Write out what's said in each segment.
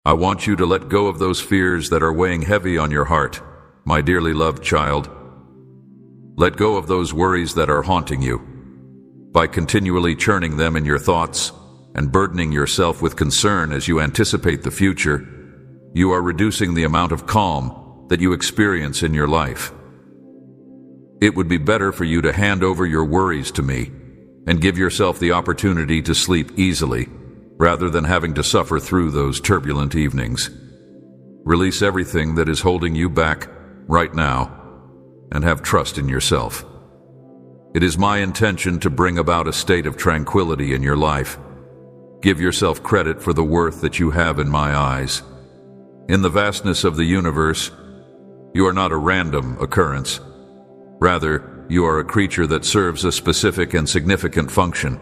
I want you to let go of those fears that are weighing heavy on your heart, my dearly loved child. Let go of those worries that are haunting you. By continually churning them in your thoughts and burdening yourself with concern as you anticipate the future, you are reducing the amount of calm that you experience in your life. It would be better for you to hand over your worries to me and give yourself the opportunity to sleep easily, rather than having to suffer through those turbulent evenings. Release everything that is holding you back right now and have trust in yourself. It is my intention to bring about a state of tranquility in your life. Give yourself credit for the worth that you have in my eyes. In the vastness of the universe, you are not a random occurrence. Rather, you are a creature that serves a specific and significant function.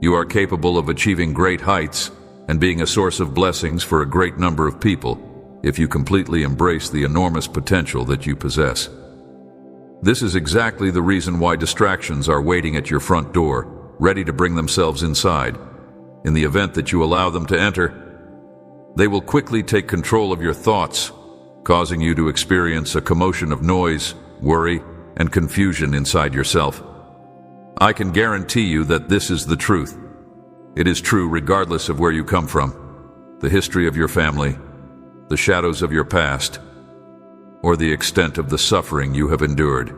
You are capable of achieving great heights and being a source of blessings for a great number of people if you completely embrace the enormous potential that you possess. This is exactly the reason why distractions are waiting at your front door, ready to bring themselves inside. In the event that you allow them to enter, they will quickly take control of your thoughts, causing you to experience a commotion of noise, worry, and confusion inside yourself. I can guarantee you that this is the truth. It is true regardless of where you come from, the history of your family, the shadows of your past, or the extent of the suffering you have endured.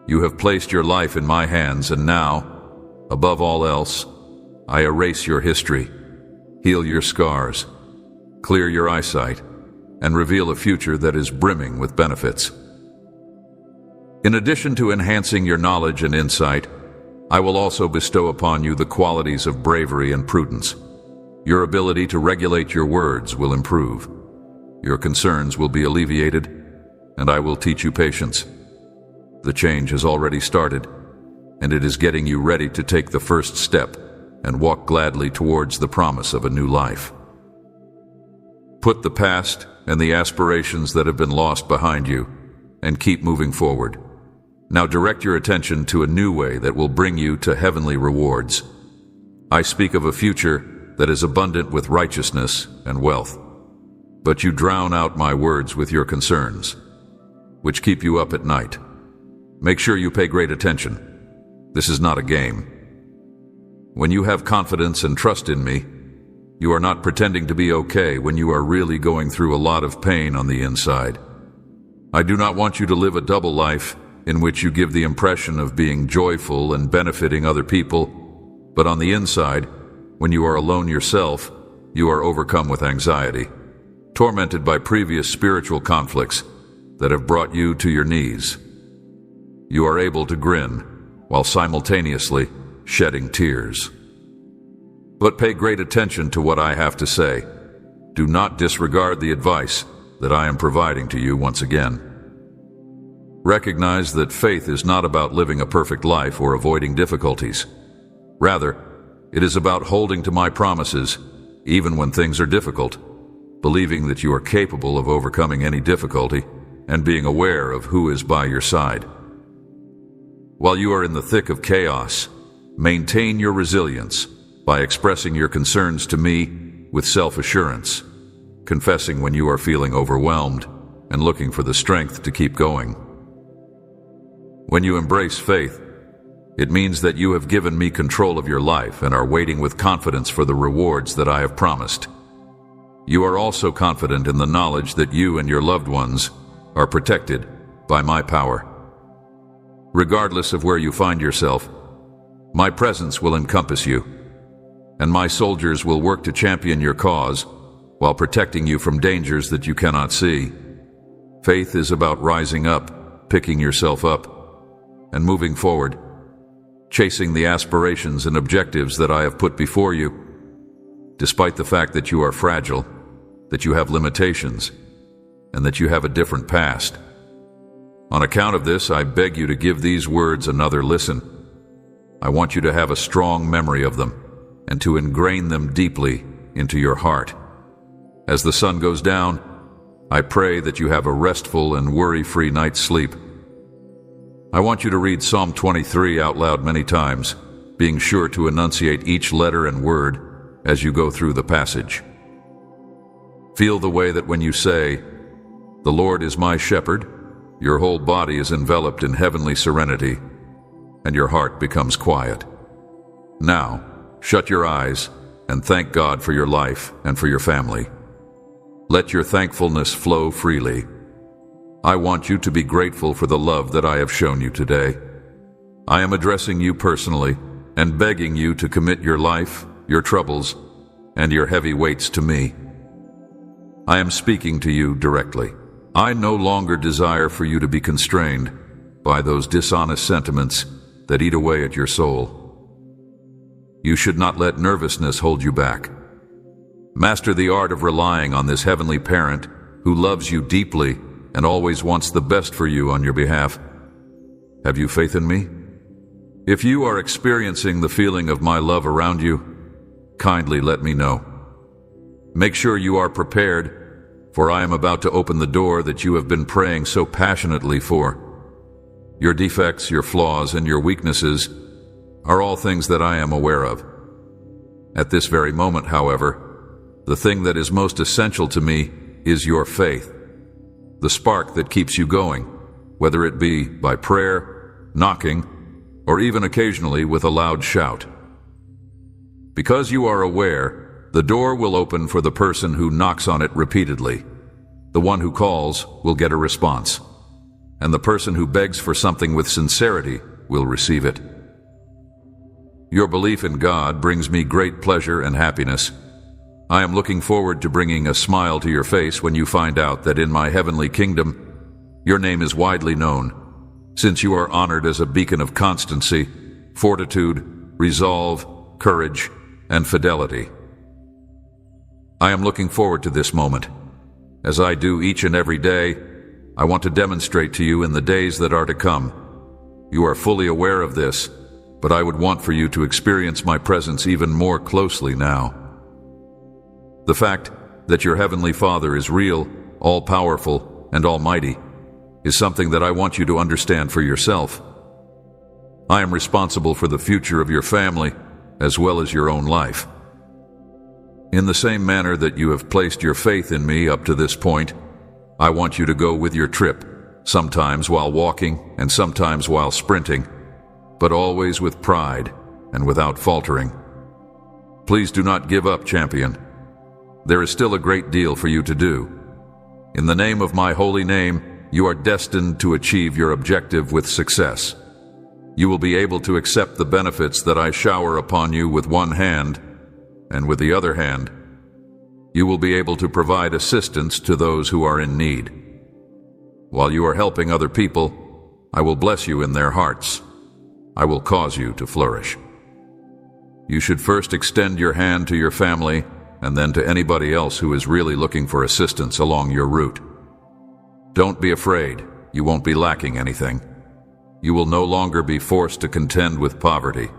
You have placed your life in my hands, and now, above all else, I erase your history, heal your scars, clear your eyesight, and reveal a future that is brimming with benefits. In addition to enhancing your knowledge and insight, I will also bestow upon you the qualities of bravery and prudence. Your ability to regulate your words will improve. Your concerns will be alleviated, and I will teach you patience. The change has already started, and it is getting you ready to take the first step and walk gladly towards the promise of a new life. Put the past and the aspirations that have been lost behind you, and keep moving forward. Now direct your attention to a new way that will bring you to heavenly rewards. I speak of a future that is abundant with righteousness and wealth. But you drown out my words with your concerns, which keep you up at night. Make sure you pay great attention. This is not a game. When you have confidence and trust in me, you are not pretending to be okay when you are really going through a lot of pain on the inside. I do not want you to live a double life in which you give the impression of being joyful and benefiting other people, but on the inside, when you are alone yourself, you are overcome with anxiety, tormented by previous spiritual conflicts that have brought you to your knees. You are able to grin while simultaneously shedding tears. But pay great attention to what I have to say. Do not disregard the advice that I am providing to you once again. Recognize that faith is not about living a perfect life or avoiding difficulties. Rather, it is about holding to my promises, even when things are difficult, believing that you are capable of overcoming any difficulty, and being aware of who is by your side. While you are in the thick of chaos, maintain your resilience by expressing your concerns to me with self-assurance, confessing when you are feeling overwhelmed, and looking for the strength to keep going. When you embrace faith, it means that you have given me control of your life and are waiting with confidence for the rewards that I have promised. You are also confident in the knowledge that you and your loved ones are protected by my power. Regardless of where you find yourself, my presence will encompass you, and my soldiers will work to champion your cause while protecting you from dangers that you cannot see. Faith is about rising up, picking yourself up, and moving forward, chasing the aspirations and objectives that I have put before you. Despite the fact that you are fragile, that you have limitations, and that you have a different past. On account of this, I beg you to give these words another listen. I want you to have a strong memory of them, and to ingrain them deeply into your heart. As the sun goes down, I pray that you have a restful and worry-free night's sleep. I want you to read Psalm 23 out loud many times, being sure to enunciate each letter and word as you go through the passage. Feel the way that when you say, "The Lord is my shepherd," your whole body is enveloped in heavenly serenity, and your heart becomes quiet. Now, shut your eyes and thank God for your life and for your family. Let your thankfulness flow freely. I want you to be grateful for the love that I have shown you today. I am addressing you personally and begging you to commit your life, your troubles, and your heavy weights to me. I am speaking to you directly. I no longer desire for you to be constrained by those dishonest sentiments that eat away at your soul. You should not let nervousness hold you back. Master the art of relying on this heavenly parent who loves you deeply and always wants the best for you on your behalf. Have you faith in me? If you are experiencing the feeling of my love around you, kindly let me know. Make sure you are prepared, for I am about to open the door that you have been praying so passionately for. Your defects, your flaws, and your weaknesses are all things that I am aware of. At this very moment, however, the thing that is most essential to me is your faith, the spark that keeps you going, whether it be by prayer, knocking, or even occasionally with a loud shout. Because you are aware, the door will open for the person who knocks on it repeatedly. The one who calls will get a response, and the person who begs for something with sincerity will receive it. Your belief in God brings me great pleasure and happiness. I am looking forward to bringing a smile to your face when you find out that in my heavenly kingdom, your name is widely known, since you are honored as a beacon of constancy, fortitude, resolve, courage, and fidelity. I am looking forward to this moment. As I do each and every day, I want to demonstrate to you in the days that are to come. You are fully aware of this, but I would want for you to experience my presence even more closely now. The fact that your Heavenly Father is real, all-powerful, and almighty is something that I want you to understand for yourself. I am responsible for the future of your family as well as your own life. In the same manner that you have placed your faith in me up to this point, I want you to go with your trip, sometimes while walking and sometimes while sprinting, but always with pride and without faltering. Please do not give up, champion. There is still a great deal for you to do. In the name of my holy name, you are destined to achieve your objective with success. You will be able to accept the benefits that I shower upon you with one hand, and with the other hand, you will be able to provide assistance to those who are in need. While you are helping other people, I will bless you in their hearts. I will cause you to flourish. You should first extend your hand to your family and then to anybody else who is really looking for assistance along your route. Don't be afraid. You won't be lacking anything. You will no longer be forced to contend with poverty.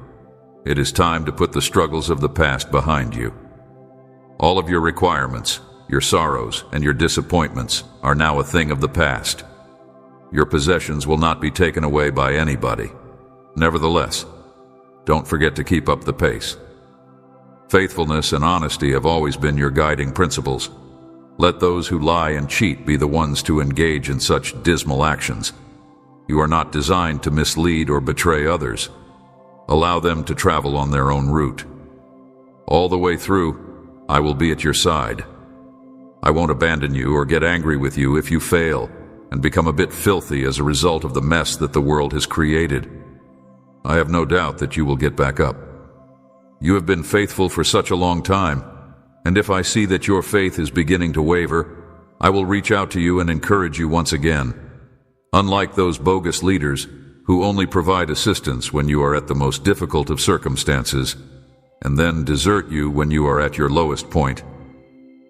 It is time to put the struggles of the past behind you. All of your requirements, your sorrows, and your disappointments are now a thing of the past. Your possessions will not be taken away by anybody. Nevertheless, don't forget to keep up the pace. Faithfulness and honesty have always been your guiding principles. Let those who lie and cheat be the ones to engage in such dismal actions. You are not designed to mislead or betray others. Allow them to travel on their own route. All the way through, I will be at your side. I won't abandon you or get angry with you if you fail and become a bit filthy as a result of the mess that the world has created. I have no doubt that you will get back up. You have been faithful for such a long time, and if I see that your faith is beginning to waver, I will reach out to you and encourage you once again. Unlike those bogus leaders who only provide assistance when you are at the most difficult of circumstances, and then desert you when you are at your lowest point,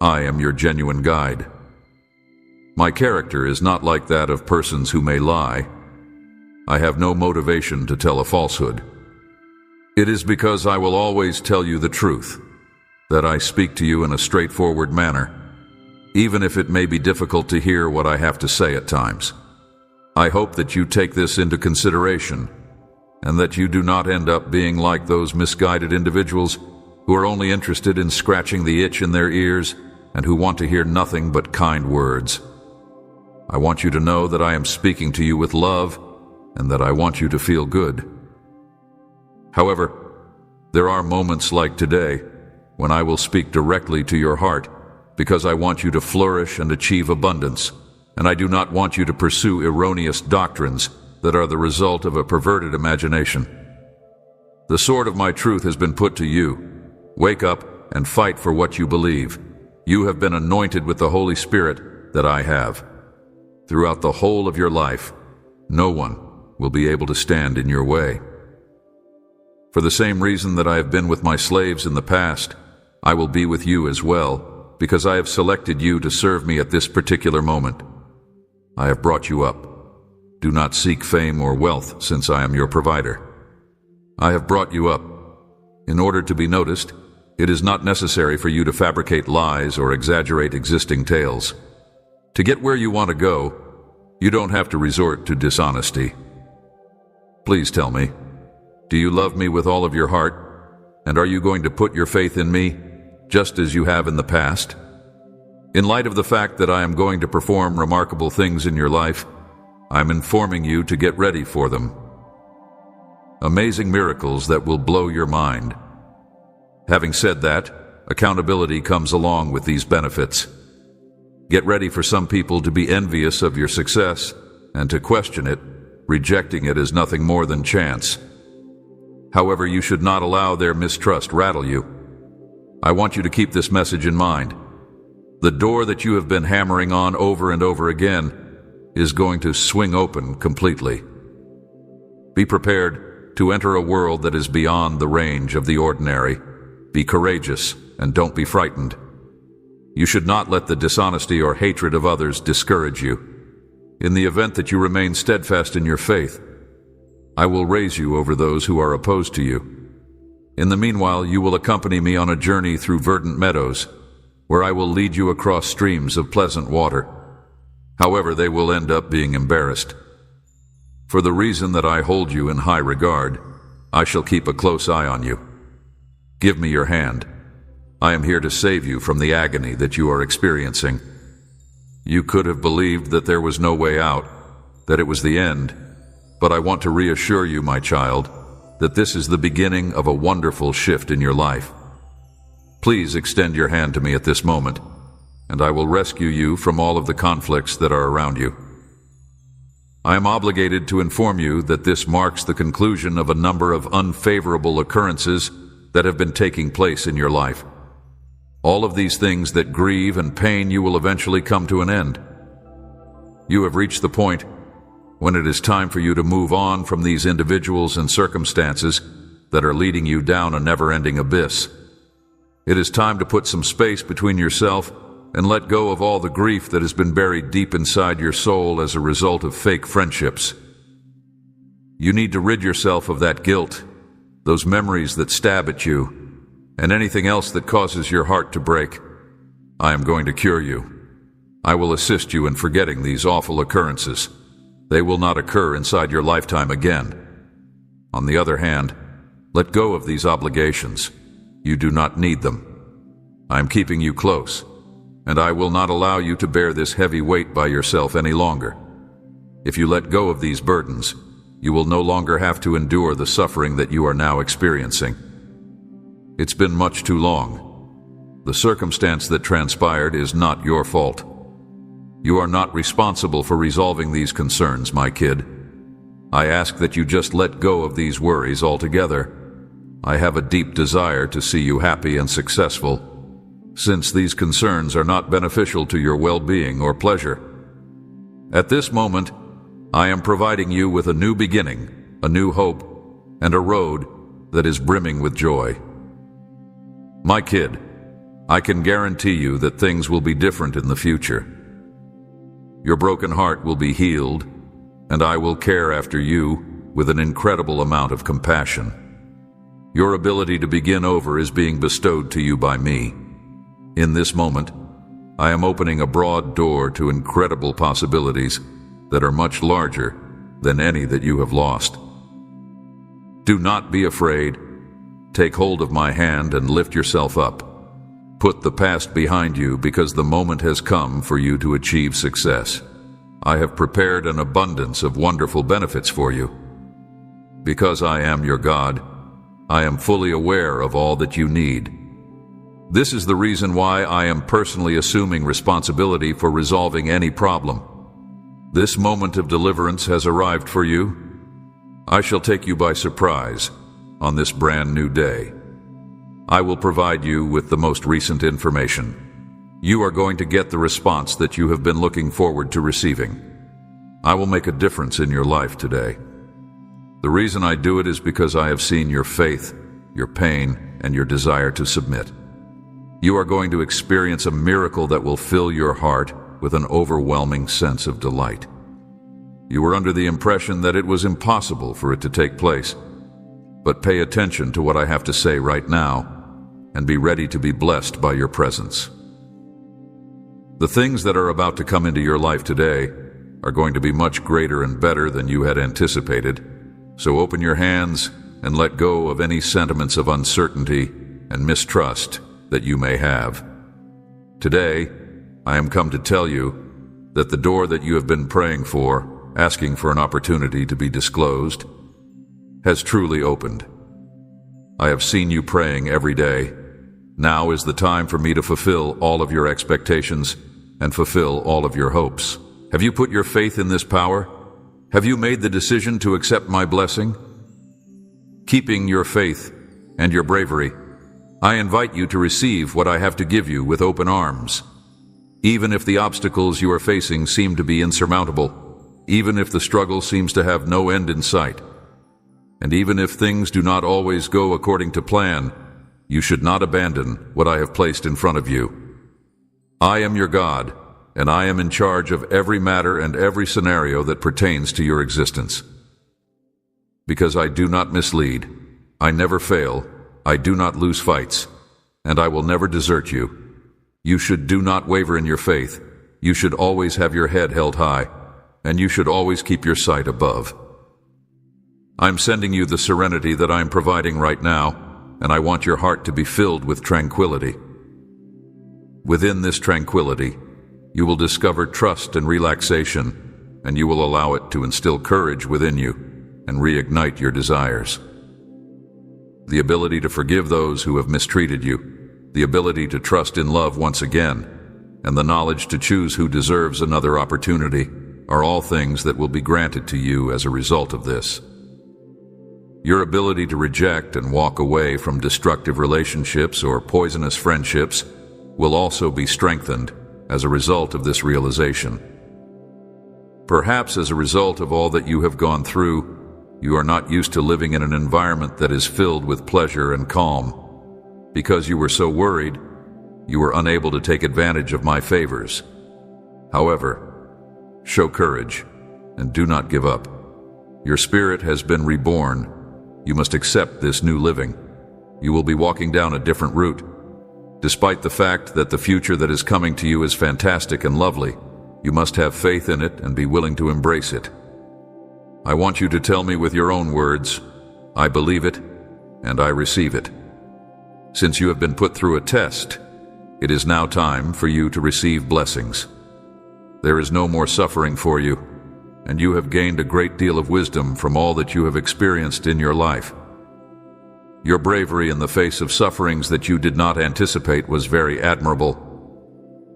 I am your genuine guide. My character is not like that of persons who may lie. I have no motivation to tell a falsehood. It is because I will always tell you the truth that I speak to you in a straightforward manner, even if it may be difficult to hear what I have to say at times. I hope that you take this into consideration and that you do not end up being like those misguided individuals who are only interested in scratching the itch in their ears and who want to hear nothing but kind words. I want you to know that I am speaking to you with love and that I want you to feel good. However, there are moments like today when I will speak directly to your heart because I want you to flourish and achieve abundance, and I do not want you to pursue erroneous doctrines that are the result of a perverted imagination. The sword of my truth has been put to you. Wake up and fight for what you believe. You have been anointed with the Holy Spirit that I have. Throughout the whole of your life, no one will be able to stand in your way. For the same reason that I have been with my slaves in the past, I will be with you as well, because I have selected you to serve me at this particular moment. I have brought you up. Do not seek fame or wealth, since I am your provider. I have brought you up. In order to be noticed, it is not necessary for you to fabricate lies or exaggerate existing tales. To get where you want to go, you don't have to resort to dishonesty. Please tell me, do you love me with all of your heart? And are you going to put your faith in me, just as you have in the past? In light of the fact that I am going to perform remarkable things in your life, I'm informing you to get ready for them. Amazing miracles that will blow your mind. Having said that, accountability comes along with these benefits. Get ready for some people to be envious of your success and to question it, rejecting it as nothing more than chance. However, you should not allow their mistrust rattle you. I want you to keep this message in mind. The door that you have been hammering on over and over again is going to swing open completely. Be prepared to enter a world that is beyond the range of the ordinary. Be courageous and don't be frightened. You should not let the dishonesty or hatred of others discourage you. In the event that you remain steadfast in your faith, I will raise you over those who are opposed to you. In the meanwhile, you will accompany me on a journey through verdant meadows, where I will lead you across streams of pleasant water. However, they will end up being embarrassed. For the reason that I hold you in high regard, I shall keep a close eye on you. Give me your hand. I am here to save you from the agony that you are experiencing. You could have believed that there was no way out, that it was the end, but I want to reassure you, my child, that this is the beginning of a wonderful shift in your life. Please extend your hand to me at this moment, and I will rescue you from all of the conflicts that are around you. I am obligated to inform you that this marks the conclusion of a number of unfavorable occurrences that have been taking place in your life. All of these things that grieve and pain you will eventually come to an end. You have reached the point when it is time for you to move on from these individuals and circumstances that are leading you down a never-ending abyss. It is time to put some space between yourself and let go of all the grief that has been buried deep inside your soul as a result of fake friendships. You need to rid yourself of that guilt, those memories that stab at you, and anything else that causes your heart to break. I am going to cure you. I will assist you in forgetting these awful occurrences. They will not occur inside your lifetime again. On the other hand, let go of these obligations. You do not need them. I am keeping you close, and I will not allow you to bear this heavy weight by yourself any longer. If you let go of these burdens, you will no longer have to endure the suffering that you are now experiencing. It's been much too long. The circumstance that transpired is not your fault. You are not responsible for resolving these concerns, my kid. I ask that you just let go of these worries altogether. I have a deep desire to see you happy and successful, since these concerns are not beneficial to your well-being or pleasure. At this moment, I am providing you with a new beginning, a new hope, and a road that is brimming with joy. My kid, I can guarantee you that things will be different in the future. Your broken heart will be healed, and I will care after you with an incredible amount of compassion. Your ability to begin over is being bestowed to you by me. In this moment, I am opening a broad door to incredible possibilities that are much larger than any that you have lost. Do not be afraid. Take hold of my hand and lift yourself up. Put the past behind you because the moment has come for you to achieve success. I have prepared an abundance of wonderful benefits for you. Because I am your God, I am fully aware of all that you need. This is the reason why I am personally assuming responsibility for resolving any problem. This moment of deliverance has arrived for you. I shall take you by surprise on this brand new day. I will provide you with the most recent information. You are going to get the response that you have been looking forward to receiving. I will make a difference in your life today. The reason I do it is because I have seen your faith, your pain, and your desire to submit. You are going to experience a miracle that will fill your heart with an overwhelming sense of delight. You were under the impression that it was impossible for it to take place. But pay attention to what I have to say right now, and be ready to be blessed by your presence. The things that are about to come into your life today are going to be much greater and better than you had anticipated, so open your hands and let go of any sentiments of uncertainty and mistrust that you may have. Today, I am come to tell you that the door that you have been praying for, asking for an opportunity to be disclosed, has truly opened. I have seen you praying every day. Now is the time for me to fulfill all of your expectations and fulfill all of your hopes. Have you put your faith in this power? Have you made the decision to accept my blessing? Keeping your faith and your bravery, I invite you to receive what I have to give you with open arms. Even if the obstacles you are facing seem to be insurmountable, even if the struggle seems to have no end in sight, and even if things do not always go according to plan, you should not abandon what I have placed in front of you. I am your God, and I am in charge of every matter and every scenario that pertains to your existence. Because I do not mislead, I never fail, I do not lose fights, and I will never desert you. You should do not waver in your faith. You should always have your head held high, and you should always keep your sight above. I'm sending you the serenity that I'm providing right now, and I want your heart to be filled with tranquility. Within this tranquility, you will discover trust and relaxation, and you will allow it to instill courage within you and reignite your desires. The ability to forgive those who have mistreated you, the ability to trust in love once again, and the knowledge to choose who deserves another opportunity are all things that will be granted to you as a result of this. Your ability to reject and walk away from destructive relationships or poisonous friendships will also be strengthened as a result of this realization. Perhaps as a result of all that you have gone through, you are not used to living in an environment that is filled with pleasure and calm. Because you were so worried, you were unable to take advantage of my favors. However, show courage and do not give up. Your spirit has been reborn. You must accept this new living. You will be walking down a different route. Despite the fact that the future that is coming to you is fantastic and lovely, you must have faith in it and be willing to embrace it. I want you to tell me with your own words, I believe it and I receive it. Since you have been put through a test, it is now time for you to receive blessings. There is no more suffering for you, and you have gained a great deal of wisdom from all that you have experienced in your life. Your bravery in the face of sufferings that you did not anticipate was very admirable.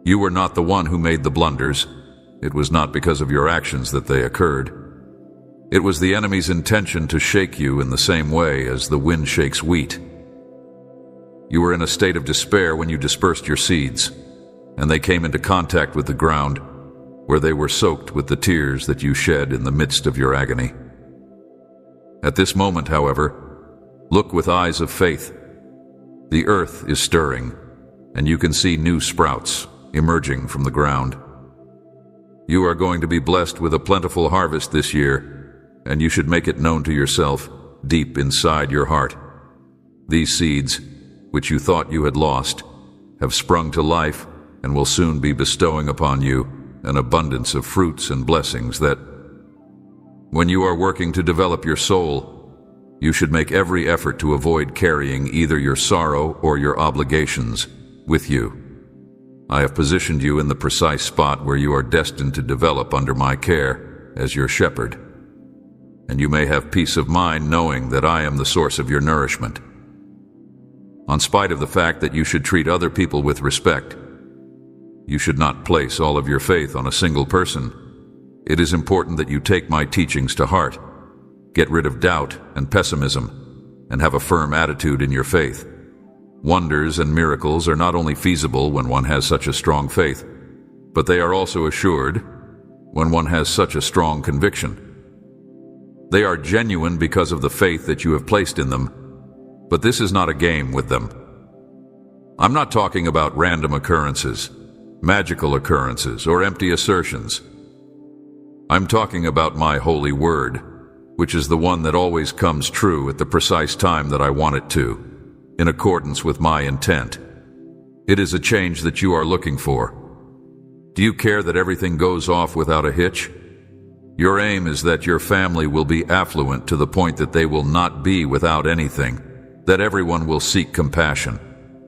You were not the one who made the blunders. It was not because of your actions that they occurred. It was the enemy's intention to shake you in the same way as the wind shakes wheat. You were in a state of despair when you dispersed your seeds, and they came into contact with the ground, where they were soaked with the tears that you shed in the midst of your agony. At this moment, however, look with eyes of faith. The earth is stirring, and you can see new sprouts emerging from the ground. You are going to be blessed with a plentiful harvest this year, and you should make it known to yourself deep inside your heart. These seeds, which you thought you had lost, have sprung to life and will soon be bestowing upon you an abundance of fruits and blessings that, when you are working to develop your soul, you should make every effort to avoid carrying either your sorrow or your obligations with you. I have positioned you in the precise spot where you are destined to develop under my care as your shepherd. And you may have peace of mind knowing that I am the source of your nourishment. In spite of the fact that you should treat other people with respect, you should not place all of your faith on a single person. It is important that you take my teachings to heart, get rid of doubt and pessimism, and have a firm attitude in your faith. Wonders and miracles are not only feasible when one has such a strong faith, but they are also assured when one has such a strong conviction. They are genuine because of the faith that you have placed in them, but this is not a game with them. I'm not talking about random occurrences, magical occurrences, or empty assertions. I'm talking about my holy word, which is the one that always comes true at the precise time that I want it to, in accordance with my intent. It is a change that you are looking for. Do you care that everything goes off without a hitch? Your aim is that your family will be affluent to the point that they will not be without anything, that everyone will seek compassion,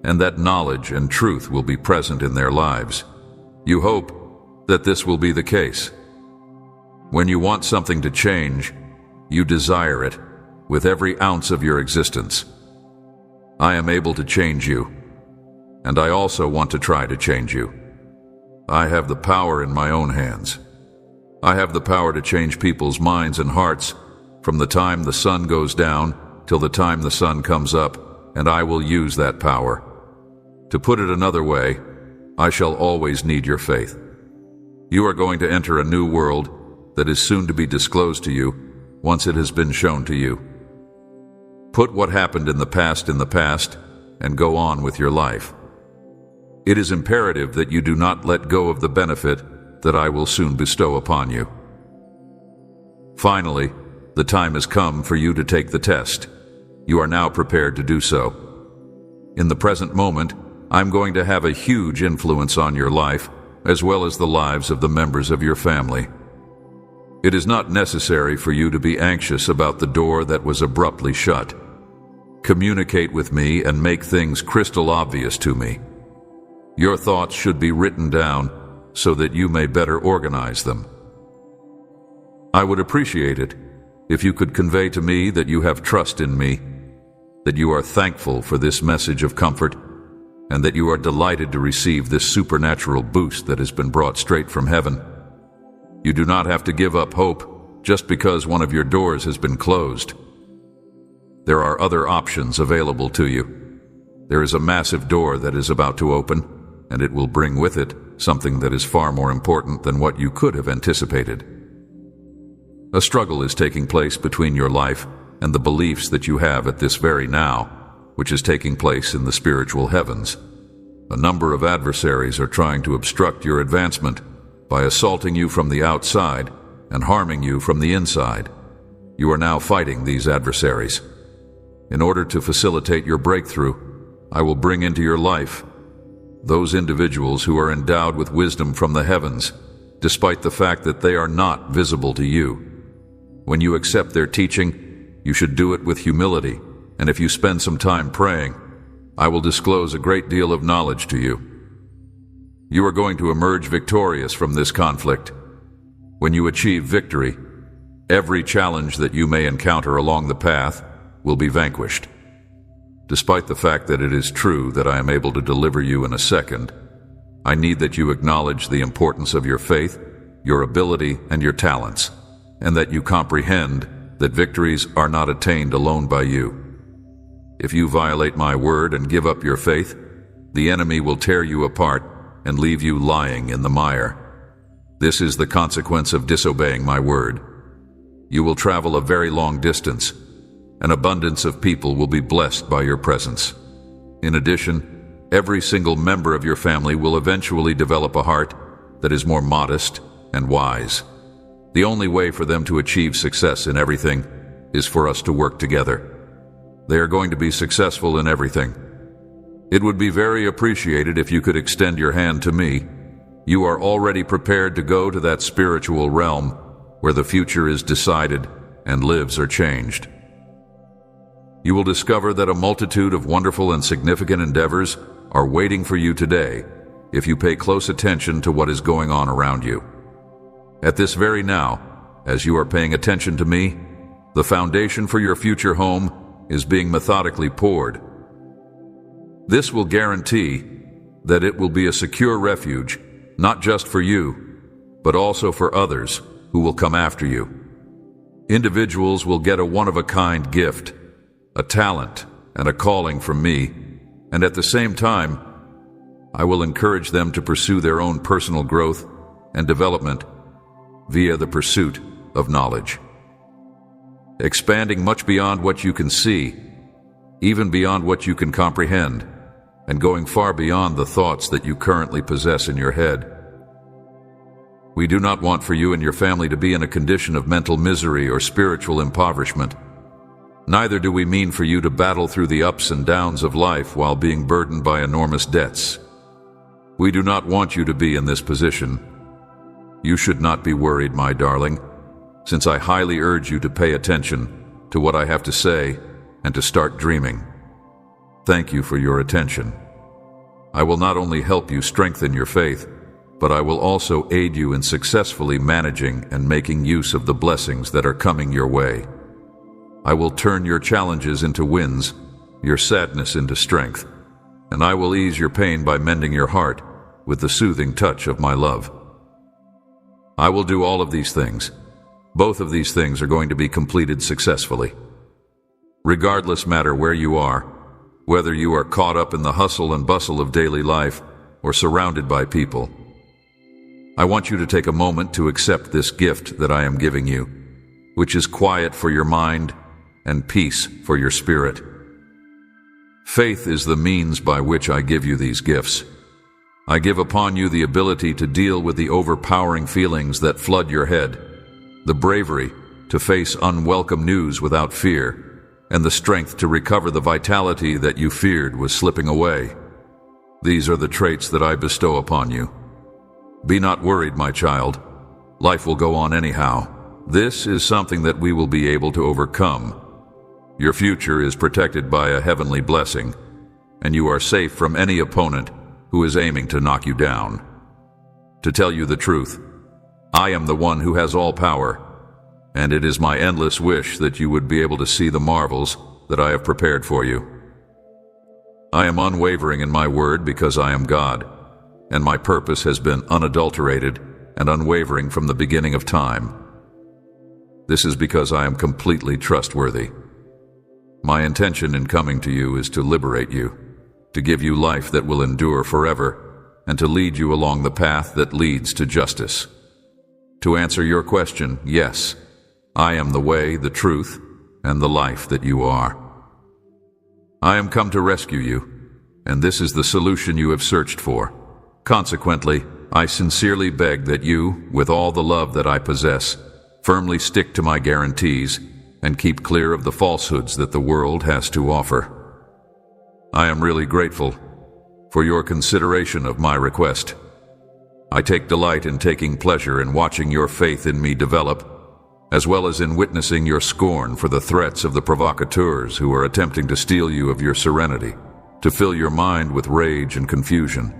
and that knowledge and truth will be present in their lives. You hope that this will be the case. When you want something to change, you desire it with every ounce of your existence. I am able to change you, and I also want to try to change you. I have the power in my own hands. I have the power to change people's minds and hearts from the time the sun goes down till the time the sun comes up, and I will use that power. To put it another way, I shall always need your faith. You are going to enter a new world that is soon to be disclosed to you once it has been shown to you. Put what happened in the past and go on with your life. It is imperative that you do not let go of the benefit that I will soon bestow upon you. Finally, the time has come for you to take the test. You are now prepared to do so. In the present moment, I'm going to have a huge influence on your life, as well as the lives of the members of your family. It is not necessary for you to be anxious about the door that was abruptly shut. Communicate with me and make things crystal obvious to me. Your thoughts should be written down so that you may better organize them. I would appreciate it if you could convey to me that you have trust in me, that you are thankful for this message of comfort, and that you are delighted to receive this supernatural boost that has been brought straight from heaven. You do not have to give up hope just because one of your doors has been closed. There are other options available to you. There is a massive door that is about to open, and it will bring with it something that is far more important than what you could have anticipated. A struggle is taking place between your life and the beliefs that you have at this very now, which is taking place in the spiritual heavens. A number of adversaries are trying to obstruct your advancement by assaulting you from the outside and harming you from the inside. You are now fighting these adversaries. In order to facilitate your breakthrough, I will bring into your life those individuals who are endowed with wisdom from the heavens, despite the fact that they are not visible to you. When you accept their teaching, you should do it with humility, and if you spend some time praying, I will disclose a great deal of knowledge to you. You are going to emerge victorious from this conflict. When you achieve victory, every challenge that you may encounter along the path will be vanquished. Despite the fact that it is true that I am able to deliver you in a second, I need that you acknowledge the importance of your faith, your ability, and your talents, and that you comprehend that victories are not attained alone by you. If you violate my word and give up your faith, the enemy will tear you apart and leave you lying in the mire. This is the consequence of disobeying my word. You will travel a very long distance. An abundance of people will be blessed by your presence. In addition, every single member of your family will eventually develop a heart that is more modest and wise. The only way for them to achieve success in everything is for us to work together. They are going to be successful in everything. It would be very appreciated if you could extend your hand to me. You are already prepared to go to that spiritual realm where the future is decided and lives are changed. You will discover that a multitude of wonderful and significant endeavors are waiting for you today if you pay close attention to what is going on around you. At this very now, as you are paying attention to me, the foundation for your future home is being methodically poured. This will guarantee that it will be a secure refuge, not just for you, but also for others who will come after you. Individuals will get a one-of-a-kind gift, a talent, and a calling from me, and at the same time, I will encourage them to pursue their own personal growth and development via the pursuit of knowledge. Expanding much beyond what you can see, even beyond what you can comprehend, and going far beyond the thoughts that you currently possess in your head. We do not want for you and your family to be in a condition of mental misery or spiritual impoverishment. Neither do we mean for you to battle through the ups and downs of life while being burdened by enormous debts. We do not want you to be in this position. You should not be worried, my darling, since I highly urge you to pay attention to what I have to say and to start dreaming. Thank you for your attention. I will not only help you strengthen your faith, but I will also aid you in successfully managing and making use of the blessings that are coming your way. I will turn your challenges into wins, your sadness into strength, and I will ease your pain by mending your heart with the soothing touch of my love. I will do all of these things. Both of these things are going to be completed successfully. Regardless matter where you are, whether you are caught up in the hustle and bustle of daily life or surrounded by people, I want you to take a moment to accept this gift that I am giving you, which is quiet for your mind and peace for your spirit. Faith is the means by which I give you these gifts. I give upon you the ability to deal with the overpowering feelings that flood your head, the bravery to face unwelcome news without fear, and the strength to recover the vitality that you feared was slipping away. These are the traits that I bestow upon you. Be not worried, my child. Life will go on anyhow. This is something that we will be able to overcome. Your future is protected by a heavenly blessing, and you are safe from any opponent who is aiming to knock you down. To tell you the truth, I am the one who has all power, and it is my endless wish that you would be able to see the marvels that I have prepared for you. I am unwavering in my word because I am God, and my purpose has been unadulterated and unwavering from the beginning of time. This is because I am completely trustworthy. My intention in coming to you is to liberate you, to give you life that will endure forever, and to lead you along the path that leads to justice. To answer your question, yes, I am the way, the truth, and the life that you are. I am come to rescue you, and this is the solution you have searched for. Consequently, I sincerely beg that you, with all the love that I possess, firmly stick to my guarantees and keep clear of the falsehoods that the world has to offer. I am really grateful for your consideration of my request. I take delight in taking pleasure in watching your faith in me develop, as well as in witnessing your scorn for the threats of the provocateurs who are attempting to steal you of your serenity, to fill your mind with rage and confusion,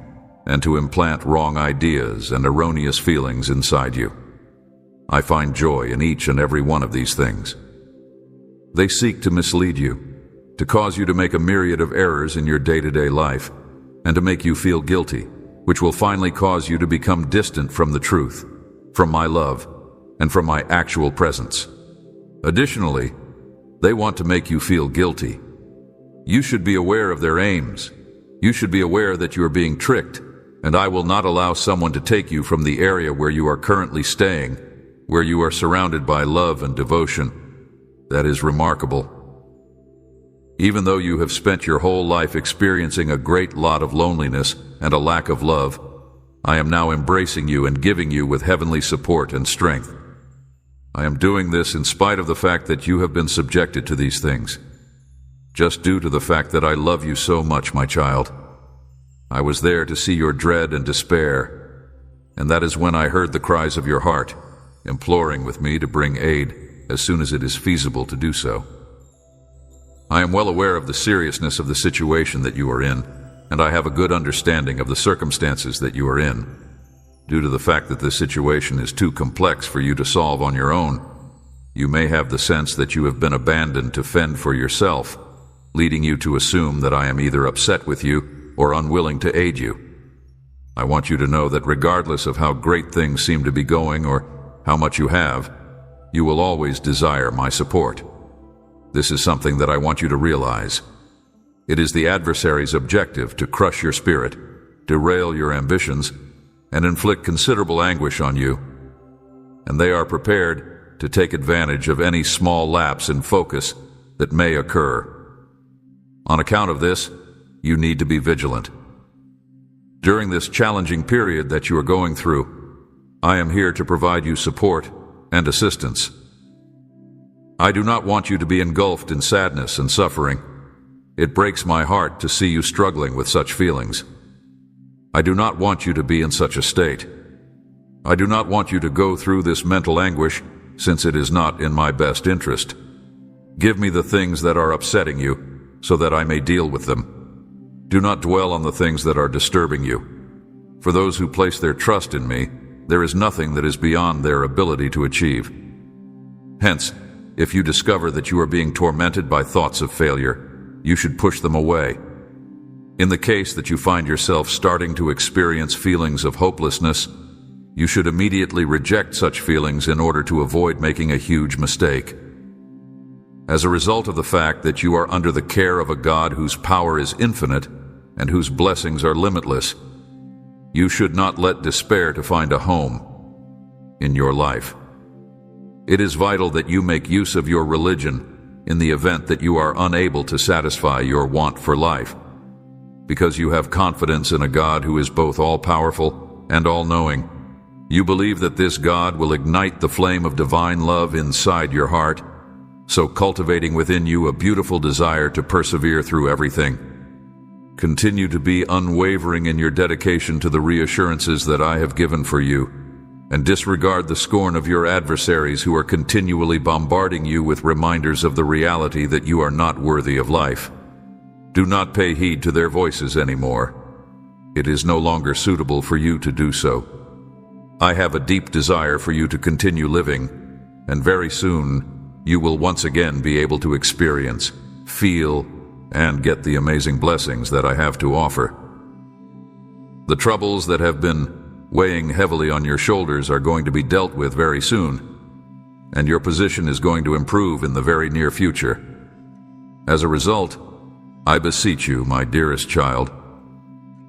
and to implant wrong ideas and erroneous feelings inside you. I find joy in each and every one of these things. They seek to mislead you, to cause you to make a myriad of errors in your day-to-day life, and to make you feel guilty, which will finally cause you to become distant from the truth, from my love, and from my actual presence. Additionally, they want to make you feel guilty. You should be aware of their aims. You should be aware that you are being tricked, and I will not allow someone to take you from the area where you are currently staying, where you are surrounded by love and devotion. That is remarkable. Even though you have spent your whole life experiencing a great lot of loneliness and a lack of love, I am now embracing you and giving you with heavenly support and strength. I am doing this in spite of the fact that you have been subjected to these things, just due to the fact that I love you so much, my child. I was there to see your dread and despair, and that is when I heard the cries of your heart, imploring with me to bring aid as soon as it is feasible to do so. I am well aware of the seriousness of the situation that you are in, and I have a good understanding of the circumstances that you are in. Due to the fact that this situation is too complex for you to solve on your own, you may have the sense that you have been abandoned to fend for yourself, leading you to assume that I am either upset with you or unwilling to aid you. I want you to know that regardless of how great things seem to be going or how much you have, you will always desire my support. This is something that I want you to realize. It is the adversary's objective to crush your spirit, derail your ambitions, and inflict considerable anguish on you. And they are prepared to take advantage of any small lapse in focus that may occur. On account of this, you need to be vigilant. During this challenging period that you are going through, I am here to provide you support and assistance. I do not want you to be engulfed in sadness and suffering. It breaks my heart to see you struggling with such feelings. I do not want you to be in such a state. I do not want you to go through this mental anguish, since it is not in my best interest. Give me the things that are upsetting you, so that I may deal with them. Do not dwell on the things that are disturbing you. For those who place their trust in me, there is nothing that is beyond their ability to achieve. Hence, if you discover that you are being tormented by thoughts of failure, you should push them away. In the case that you find yourself starting to experience feelings of hopelessness, you should immediately reject such feelings in order to avoid making a huge mistake. As a result of the fact that you are under the care of a God whose power is infinite and whose blessings are limitless, you should not let despair to find a home in your life. It is vital that you make use of your religion in the event that you are unable to satisfy your want for life, because you have confidence in a God who is both all-powerful and all-knowing. You believe that this God will ignite the flame of divine love inside your heart, so cultivating within you a beautiful desire to persevere through everything. Continue to be unwavering in your dedication to the reassurances that I have given for you, and disregard the scorn of your adversaries who are continually bombarding you with reminders of the reality that you are not worthy of life. Do not pay heed to their voices anymore. It is no longer suitable for you to do so. I have a deep desire for you to continue living, and very soon you will once again be able to experience, feel, and get the amazing blessings that I have to offer. The troubles that have been weighing heavily on your shoulders are going to be dealt with very soon, and your position is going to improve in the very near future. As a result, I beseech you, my dearest child,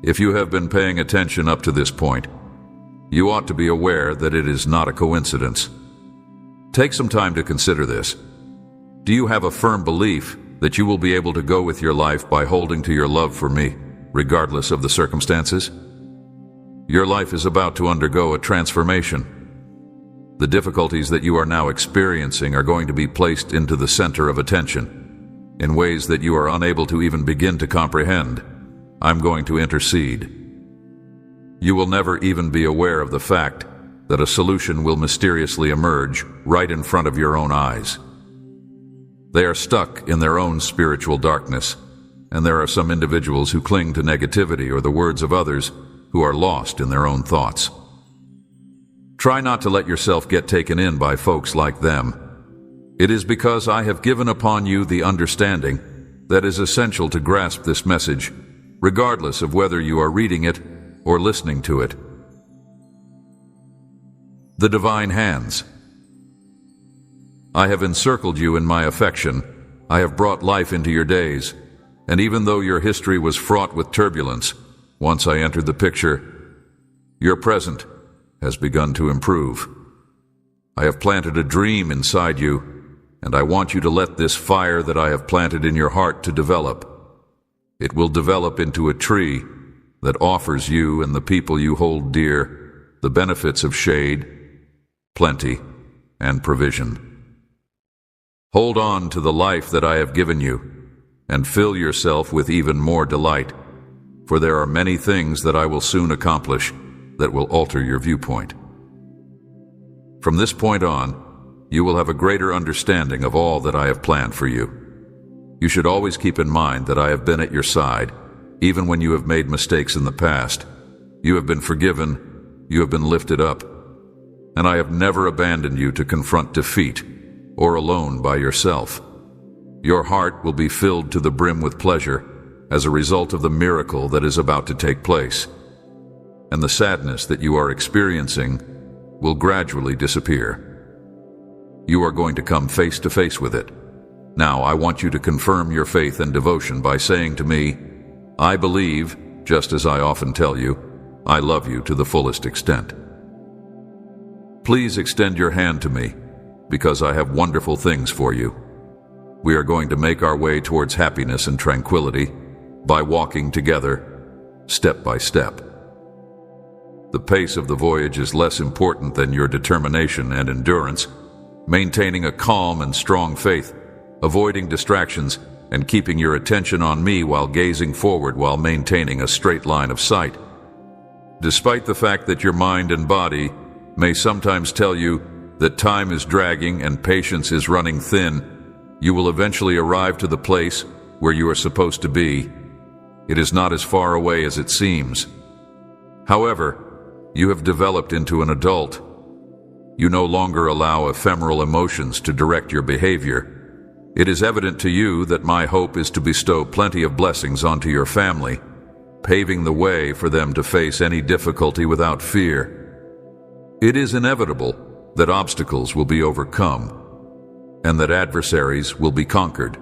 if you have been paying attention up to this point, you ought to be aware that it is not a coincidence. Take some time to consider this. Do you have a firm belief that you will be able to go with your life by holding to your love for me, regardless of the circumstances? Your life is about to undergo a transformation. The difficulties that you are now experiencing are going to be placed into the center of attention in ways that you are unable to even begin to comprehend. I'm going to intercede. You will never even be aware of the fact that a solution will mysteriously emerge right in front of your own eyes. They are stuck in their own spiritual darkness, and there are some individuals who cling to negativity or the words of others who are lost in their own thoughts. Try not to let yourself get taken in by folks like them. It is because I have given upon you the understanding that is essential to grasp this message, regardless of whether you are reading it or listening to it. The divine hands. I have encircled you in my affection. I have brought life into your days, and even though your history was fraught with turbulence, once I entered the picture, your present has begun to improve. I have planted a dream inside you, and I want you to let this fire that I have planted in your heart to develop. It will develop into a tree that offers you and the people you hold dear the benefits of shade, plenty, and provision. Hold on to the life that I have given you, and fill yourself with even more delight, for there are many things that I will soon accomplish that will alter your viewpoint. From this point on, you will have a greater understanding of all that I have planned for you. You should always keep in mind that I have been at your side, even when you have made mistakes in the past. You have been forgiven, you have been lifted up, and I have never abandoned you to confront defeat or alone by yourself. Your heart will be filled to the brim with pleasure as a result of the miracle that is about to take place, and the sadness that you are experiencing will gradually disappear. You are going to come face to face with it. Now, I want you to confirm your faith and devotion by saying to me, I believe, just as I often tell you, I love you to the fullest extent. Please extend your hand to me, because I have wonderful things for you. We are going to make our way towards happiness and tranquility by walking together, step by step. The pace of the voyage is less important than your determination and endurance. Maintaining a calm and strong faith, avoiding distractions, and keeping your attention on me while gazing forward while maintaining a straight line of sight. Despite the fact that your mind and body may sometimes tell you that time is dragging and patience is running thin, you will eventually arrive to the place where you are supposed to be. It is not as far away as it seems. However, you have developed into an adult. You no longer allow ephemeral emotions to direct your behavior. It is evident to you that my hope is to bestow plenty of blessings onto your family, paving the way for them to face any difficulty without fear. It is inevitable that obstacles will be overcome and that adversaries will be conquered.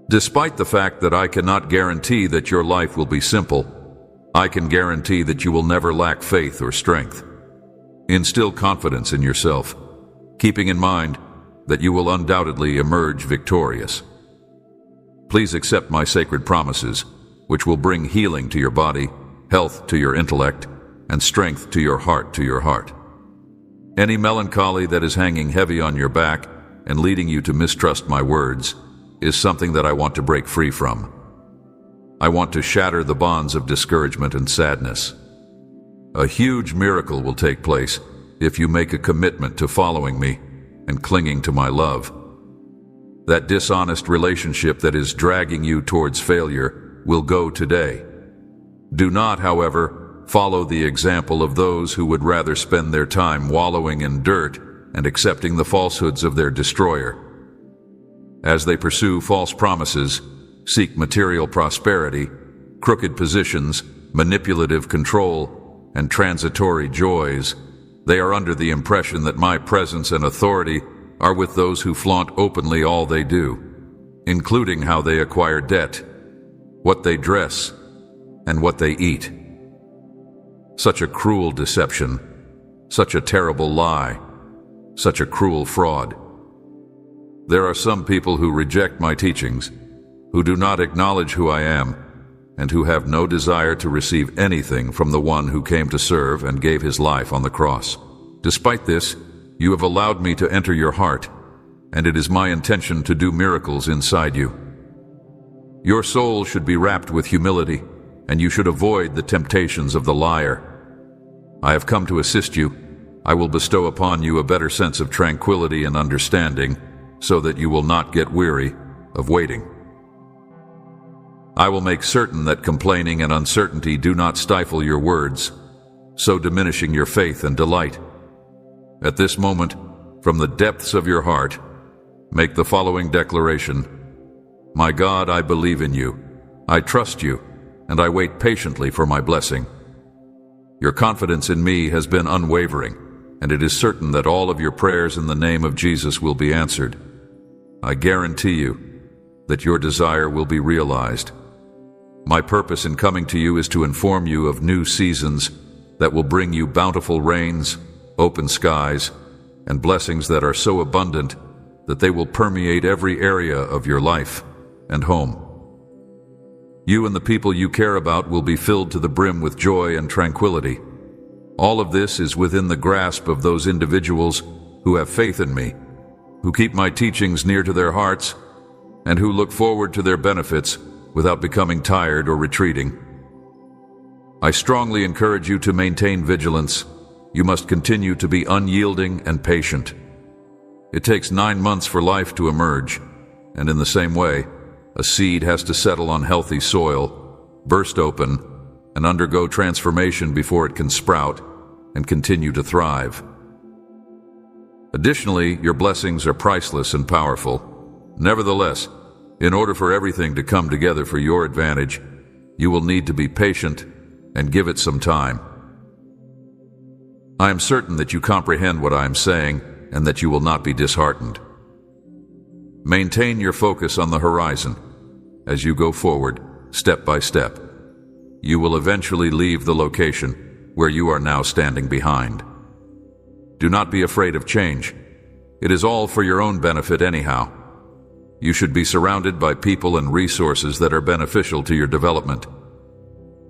Despite the fact that I cannot guarantee that your life will be simple, I can guarantee that you will never lack faith or strength. Instill confidence in yourself, keeping in mind that you will undoubtedly emerge victorious. Please accept my sacred promises, which will bring healing to your body, health to your intellect, and strength to your heart. Any melancholy that is hanging heavy on your back and leading you to mistrust my words is something that I want to break free from. I want to shatter the bonds of discouragement and sadness. A huge miracle will take place if you make a commitment to following me and clinging to my love. That dishonest relationship that is dragging you towards failure will go today. Do not, however, follow the example of those who would rather spend their time wallowing in dirt and accepting the falsehoods of their destroyer. As they pursue false promises, seek material prosperity, crooked positions, manipulative control, and transitory joys, they are under the impression that my presence and authority are with those who flaunt openly all they do, including how they acquire debt, what they dress, and what they eat. Such a cruel deception, such a terrible lie, such a cruel fraud. There are some people who reject my teachings, who do not acknowledge who I am, and who have no desire to receive anything from the one who came to serve and gave his life on the cross. Despite this, you have allowed me to enter your heart, and it is my intention to do miracles inside you. Your soul should be wrapped with humility, and you should avoid the temptations of the liar. I have come to assist you. I will bestow upon you a better sense of tranquility and understanding, so that you will not get weary of waiting. I will make certain that complaining and uncertainty do not stifle your words, so diminishing your faith and delight. At this moment, from the depths of your heart, make the following declaration: My God, I believe in you, I trust you, and I wait patiently for my blessing. Your confidence in me has been unwavering, and it is certain that all of your prayers in the name of Jesus will be answered. I guarantee you that your desire will be realized. My purpose in coming to you is to inform you of new seasons that will bring you bountiful rains, open skies, and blessings that are so abundant that they will permeate every area of your life and home. You and the people you care about will be filled to the brim with joy and tranquility. All of this is within the grasp of those individuals who have faith in me, who keep my teachings near to their hearts, and who look forward to their benefits without becoming tired or retreating. I strongly encourage you to maintain vigilance. You must continue to be unyielding and patient. It takes 9 months for life to emerge, and in the same way, a seed has to settle on healthy soil, burst open, and undergo transformation before it can sprout and continue to thrive. Additionally, your blessings are priceless and powerful. Nevertheless, in order for everything to come together for your advantage, you will need to be patient and give it some time. I am certain that you comprehend what I am saying and that you will not be disheartened. Maintain your focus on the horizon as you go forward, step by step. You will eventually leave the location where you are now standing behind. Do not be afraid of change. It is all for your own benefit anyhow. You should be surrounded by people and resources that are beneficial to your development.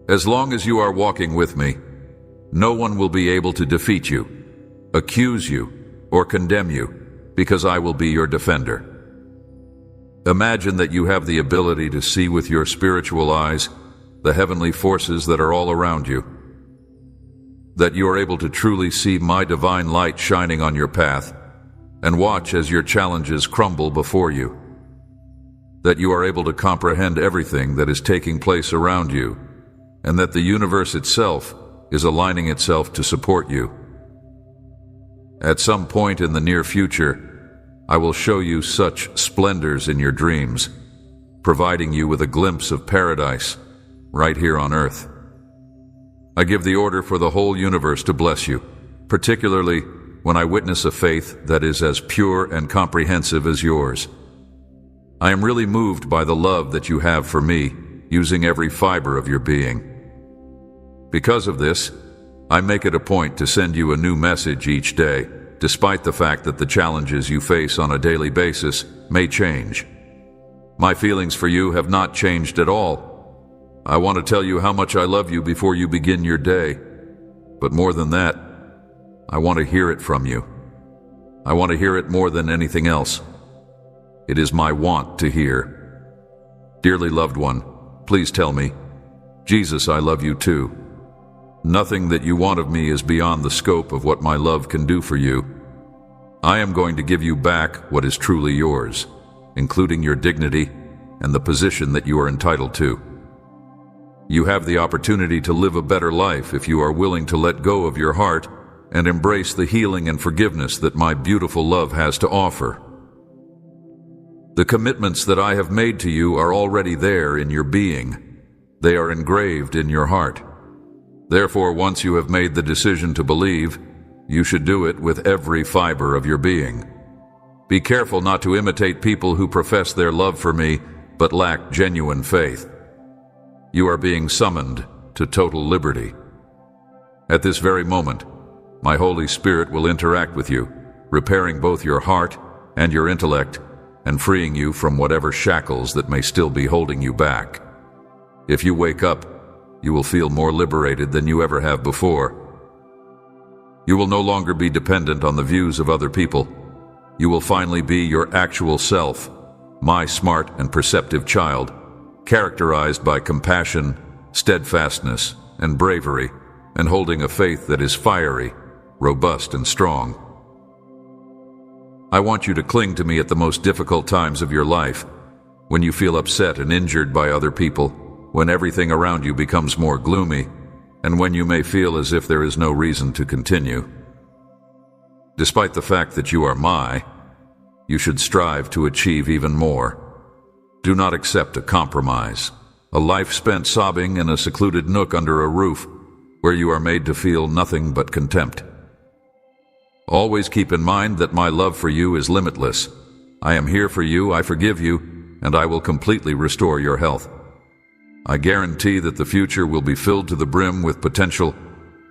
As long as you are walking with me, no one will be able to defeat you, accuse you, or condemn you, because I will be your defender. Imagine that you have the ability to see with your spiritual eyes the heavenly forces that are all around you, that you are able to truly see my divine light shining on your path and watch as your challenges crumble before you, that you are able to comprehend everything that is taking place around you, and that the universe itself is aligning itself to support you. At some point in the near future, I will show you such splendors in your dreams, providing you with a glimpse of paradise right here on earth. I give the order for the whole universe to bless you, particularly when I witness a faith that is as pure and comprehensive as yours. I am really moved by the love that you have for me, using every fiber of your being. Because of this, I make it a point to send you a new message each day, despite the fact that the challenges you face on a daily basis may change. My feelings for you have not changed at all. I want to tell you how much I love you before you begin your day. But more than that, I want to hear it from you. I want to hear it more than anything else. It is my want to hear. Dearly loved one, please tell me, Jesus, I love you too. Nothing that you want of me is beyond the scope of what my love can do for you. I am going to give you back what is truly yours, including your dignity and the position that you are entitled to. You have the opportunity to live a better life if you are willing to let go of your heart and embrace the healing and forgiveness that my beautiful love has to offer. The commitments that I have made to you are already there in your being. They are engraved in your heart. Therefore, once you have made the decision to believe, you should do it with every fiber of your being. Be careful not to imitate people who profess their love for me but lack genuine faith. You are being summoned to total liberty. At this very moment, my Holy Spirit will interact with you, repairing both your heart and your intellect, and freeing you from whatever shackles that may still be holding you back. If you wake up, you will feel more liberated than you ever have before. You will no longer be dependent on the views of other people. You will finally be your actual self, my smart and perceptive child, characterized by compassion, steadfastness, and bravery, and holding a faith that is fiery, robust, and strong. I want you to cling to me at the most difficult times of your life, when you feel upset and injured by other people, when everything around you becomes more gloomy, and when you may feel as if there is no reason to continue. Despite the fact that you are you should strive to achieve even more. Do not accept a compromise, a life spent sobbing in a secluded nook under a roof where you are made to feel nothing but contempt. Always keep in mind that my love for you is limitless. I am here for you, I forgive you, and I will completely restore your health. I guarantee that the future will be filled to the brim with potential,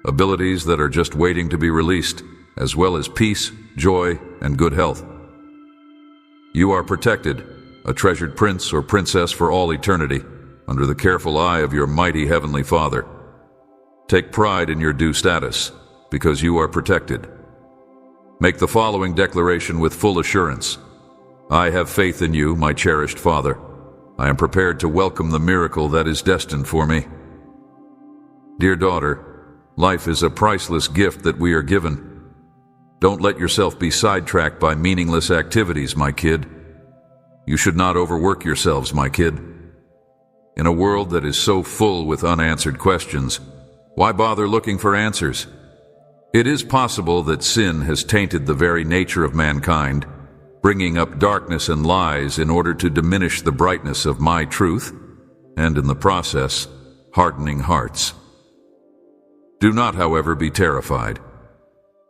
abilities that are just waiting to be released, as well as peace, joy, and good health. You are protected, a treasured prince or princess for all eternity, under the careful eye of your mighty Heavenly Father. Take pride in your due status, because you are protected. Make the following declaration with full assurance. I have faith in you, my cherished Father. I am prepared to welcome the miracle that is destined for me. Dear daughter, life is a priceless gift that we are given. Don't let yourself be sidetracked by meaningless activities, my kid. You should not overwork yourselves, my kid. In a world that is so full with unanswered questions, why bother looking for answers? It is possible that sin has tainted the very nature of mankind, bringing up darkness and lies in order to diminish the brightness of my truth, and in the process, hardening hearts. Do not, however, be terrified.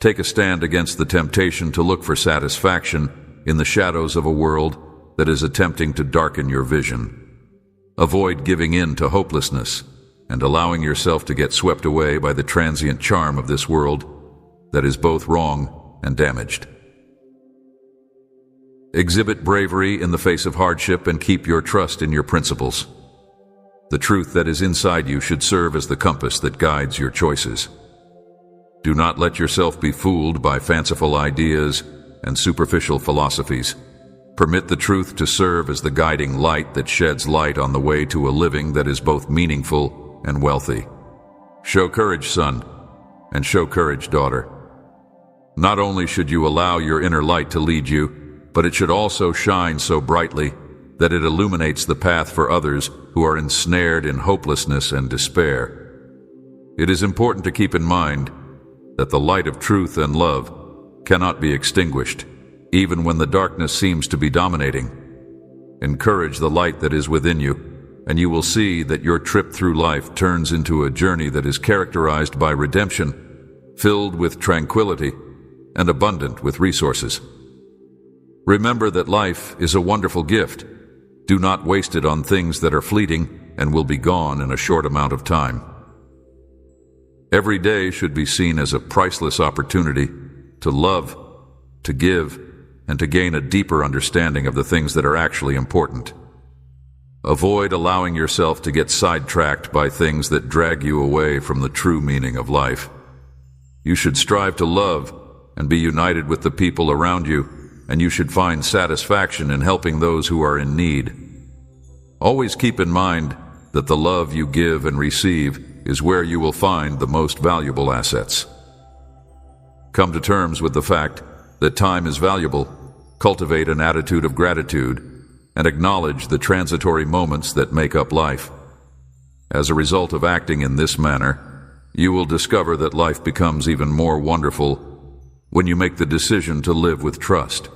Take a stand against the temptation to look for satisfaction in the shadows of a world that is attempting to darken your vision. Avoid giving in to hopelessness and allowing yourself to get swept away by the transient charm of this world that is both wrong and damaged. Exhibit bravery in the face of hardship and keep your trust in your principles. The truth that is inside you should serve as the compass that guides your choices. Do not let yourself be fooled by fanciful ideas and superficial philosophies. Permit the truth to serve as the guiding light that sheds light on the way to a living that is both meaningful and wealthy. Show courage, son, and show courage, daughter. Not only should you allow your inner light to lead you, but it should also shine so brightly that it illuminates the path for others who are ensnared in hopelessness and despair. It is important to keep in mind that the light of truth and love cannot be extinguished, even when the darkness seems to be dominating. Encourage the light that is within you, and you will see that your trip through life turns into a journey that is characterized by redemption, filled with tranquility, and abundant with resources. Remember that life is a wonderful gift. Do not waste it on things that are fleeting and will be gone in a short amount of time. Every day should be seen as a priceless opportunity to love, to give, and to gain a deeper understanding of the things that are actually important. Avoid allowing yourself to get sidetracked by things that drag you away from the true meaning of life. You should strive to love and be united with the people around you, and you should find satisfaction in helping those who are in need. Always keep in mind that the love you give and receive is where you will find the most valuable assets. Come to terms with the fact that time is valuable, cultivate an attitude of gratitude, and acknowledge the transitory moments that make up life. As a result of acting in this manner, you will discover that life becomes even more wonderful when you make the decision to live with trust.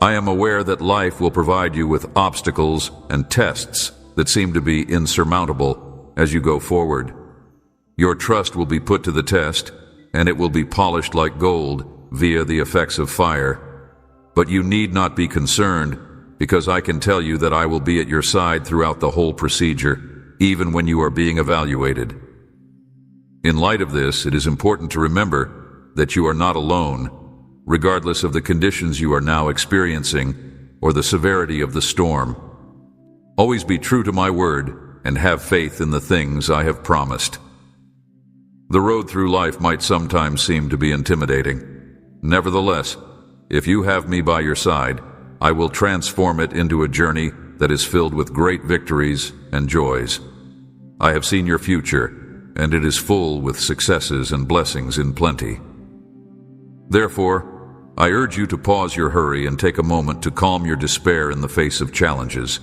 I am aware that life will provide you with obstacles and tests that seem to be insurmountable as you go forward. Your trust will be put to the test, and it will be polished like gold via the effects of fire. But you need not be concerned, because I can tell you that I will be at your side throughout the whole procedure, even when you are being evaluated. In light of this, it is important to remember that you are not alone, regardless of the conditions you are now experiencing or the severity of the storm. Always be true to my word and have faith in the things I have promised. The road through life might sometimes seem to be intimidating. Nevertheless, if you have me by your side, I will transform it into a journey that is filled with great victories and joys. I have seen your future, and it is full with successes and blessings in plenty. Therefore, I urge you to pause your hurry and take a moment to calm your despair in the face of challenges.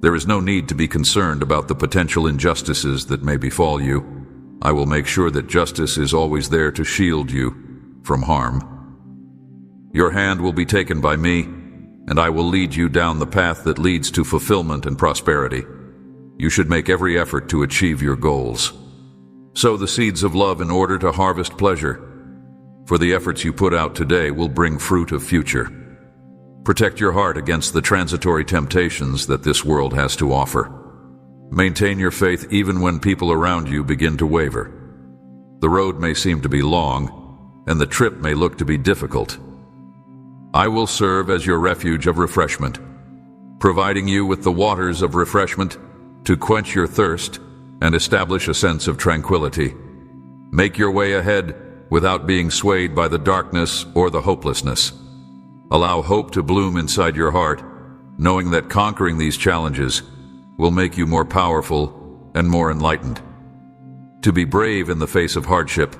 There is no need to be concerned about the potential injustices that may befall you. I will make sure that justice is always there to shield you from harm. Your hand will be taken by me, and I will lead you down the path that leads to fulfillment and prosperity. You should make every effort to achieve your goals. Sow the seeds of love in order to harvest pleasure, for the efforts you put out today will bring fruit of future. Protect your heart against the transitory temptations that this world has to offer. Maintain your faith even when people around you begin to waver. The road may seem to be long, and the trip may look to be difficult. I will serve as your refuge of refreshment, providing you with the waters of refreshment to quench your thirst and establish a sense of tranquility. Make your way ahead without being swayed by the darkness or the hopelessness. Allow hope to bloom inside your heart, knowing that conquering these challenges will make you more powerful and more enlightened. To be brave in the face of hardship,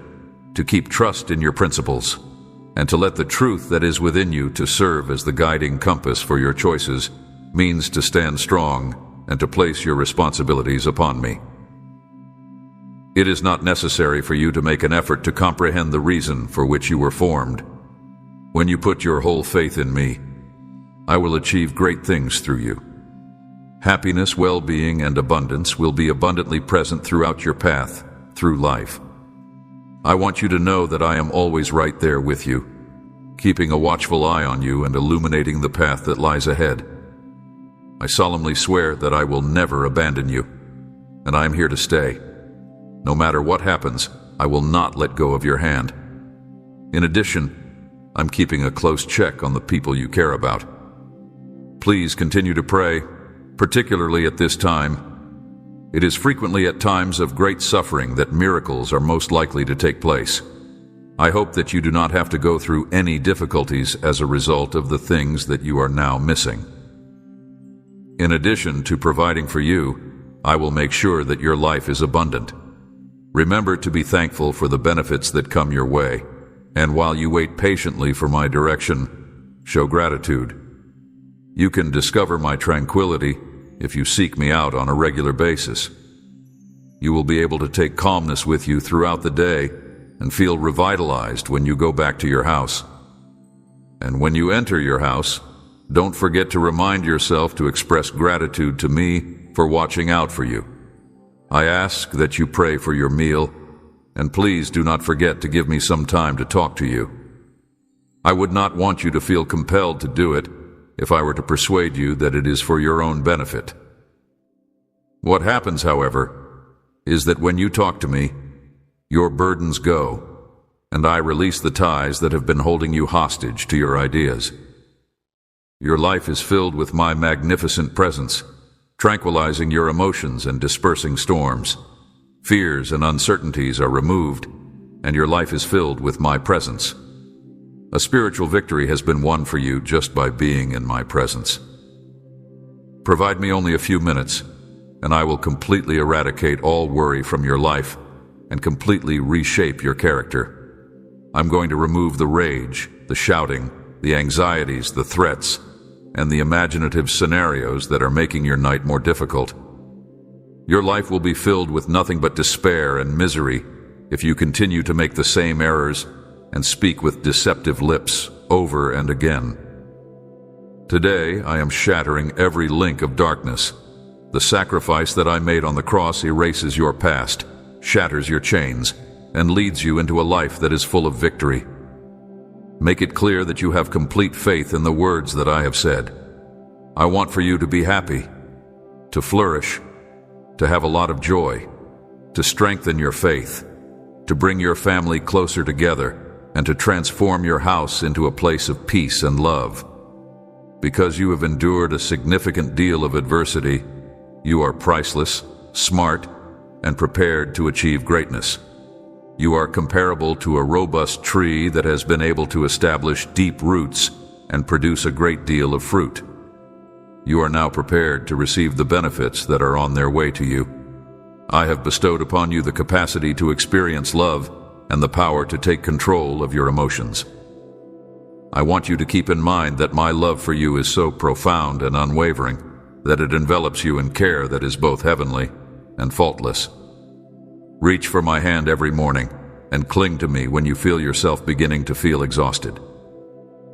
to keep trust in your principles, and to let the truth that is within you to serve as the guiding compass for your choices means to stand strong and to place your responsibilities upon me. It is not necessary for you to make an effort to comprehend the reason for which you were formed. When you put your whole faith in me, I will achieve great things through you. Happiness, well-being, and abundance will be abundantly present throughout your path through life. I want you to know that I am always right there with you, keeping a watchful eye on you and illuminating the path that lies ahead. I solemnly swear that I will never abandon you, and I am here to stay. No matter what happens, I will not let go of your hand. In addition, I'm keeping a close check on the people you care about. Please continue to pray, particularly at this time. It is frequently at times of great suffering that miracles are most likely to take place. I hope that you do not have to go through any difficulties as a result of the things that you are now missing. In addition to providing for you, I will make sure that your life is abundant. Remember to be thankful for the benefits that come your way, and while you wait patiently for my direction, show gratitude. You can discover my tranquility if you seek me out on a regular basis. You will be able to take calmness with you throughout the day and feel revitalized when you go back to your house. And when you enter your house, don't forget to remind yourself to express gratitude to me for watching out for you. I ask that you pray for your meal, and please do not forget to give me some time to talk to you. I would not want you to feel compelled to do it if I were to persuade you that it is for your own benefit. What happens, however, is that when you talk to me, your burdens go, and I release the ties that have been holding you hostage to your ideas. Your life is filled with my magnificent presence, tranquilizing your emotions and dispersing storms. Fears and uncertainties are removed, and your life is filled with my presence. A spiritual victory has been won for you just by being in my presence. Provide me only a few minutes, and I will completely eradicate all worry from your life and completely reshape your character. I'm going to remove the rage, the shouting, the anxieties, the threats, and the imaginative scenarios that are making your night more difficult. Your life will be filled with nothing but despair and misery if you continue to make the same errors and speak with deceptive lips over and again. Today, I am shattering every link of darkness. The sacrifice that I made on the cross erases your past, shatters your chains, and leads you into a life that is full of victory. Make it clear that you have complete faith in the words that I have said. I want for you to be happy, to flourish, to have a lot of joy, to strengthen your faith, to bring your family closer together, and to transform your house into a place of peace and love. Because you have endured a significant deal of adversity, you are priceless, smart, and prepared to achieve greatness. You are comparable to a robust tree that has been able to establish deep roots and produce a great deal of fruit. You are now prepared to receive the benefits that are on their way to you. I have bestowed upon you the capacity to experience love and the power to take control of your emotions. I want you to keep in mind that my love for you is so profound and unwavering that it envelops you in care that is both heavenly and faultless. Reach for my hand every morning and cling to me when you feel yourself beginning to feel exhausted.